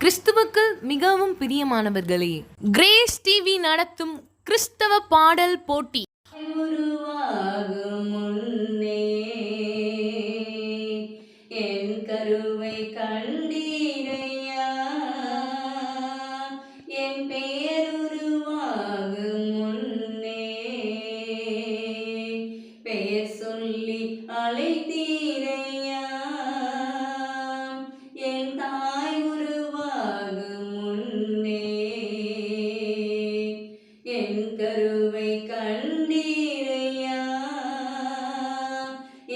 கிறிஸ்துவுக்குள் மிகவும் பிரியமானவர்களே, கிரேஸ் டிவி நடத்தும் கிறிஸ்தவ பாடல் போட்டி. உருவாகும் முன்னே என் கருவை கண்டீரையா, என் பெயர் உருவாகும் முன்னே பெயர் சொல்லி அழைத்தீரையா, என் தாய் உருவாகும் முன்னே என் கருவை கண்டீரையா,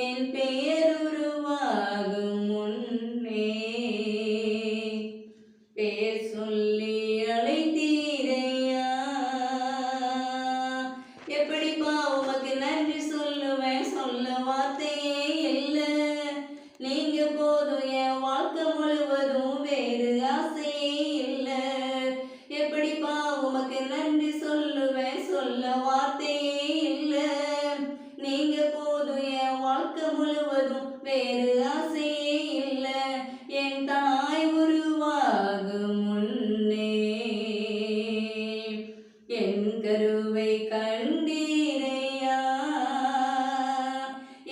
என் பெயர் உருவாகும் முன்னே பெயர் சொல்லி அழைத்தீரையா. எப்படிப்பா உமக்கு நன்றி சொல்லுவேன், சொல்ல வார்த்தையே இல்லை. நீங்க போதும், என் வாழ்க்கை முழுவதும் வேறு ஆசையே இல்லை. எப்படிப்பா உமக்கு நன்றி சொல்லுவேன், சொல்ல வார்த்தையே இல்லை. நீங்க போதும், என் வாழ்க்கை முழுவதும் வேறு ஆசையே இல்லை. என் தாய் உருவாகும் முன்னே என் கருவை கண்டீரையா,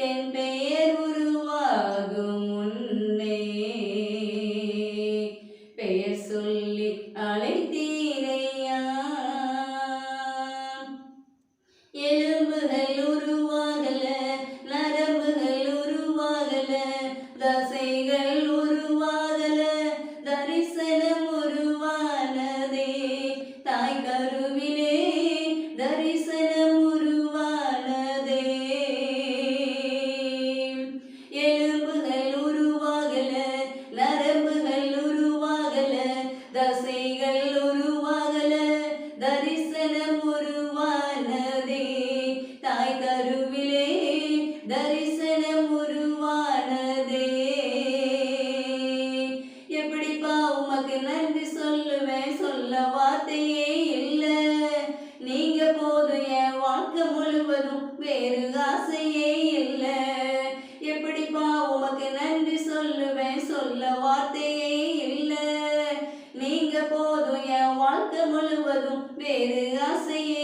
என் பெயர் உருவாகும் முன்னே பெயர் சொல்லி அழைத்தீரையா. எலும்புகள் உருவாகல, நரம்புகள் உருவாகல, தசைகள் உருவாகல, தரிசனம் உருவானதே. தாய் கருவிலே தரிசனம் உருவானதே. எலும்புகள் உருவாகல, நரம்புகள் உருவாகல, தசைகள் உருவாகல, தரிசனம் உருவானதே. தாய் கருவிலே தரிசனம் உருவானதே. எப்படிப்பா உமக்கு நன்றி சொல்லுவேன், சொல்ல வார்த்தையே இல்லை. நீங்க போதும், என் வாழ்க்கை முழுவதும் வேறு ஆசையே இல்லை. எப்படிப்பா உமக்கு நன்றி சொல்லுவேன், சொல்ல வார்த்தையே இல்லை. நீங்க போதும், என் வாழ்க்கை முழுவதும் வேறு ஆசையே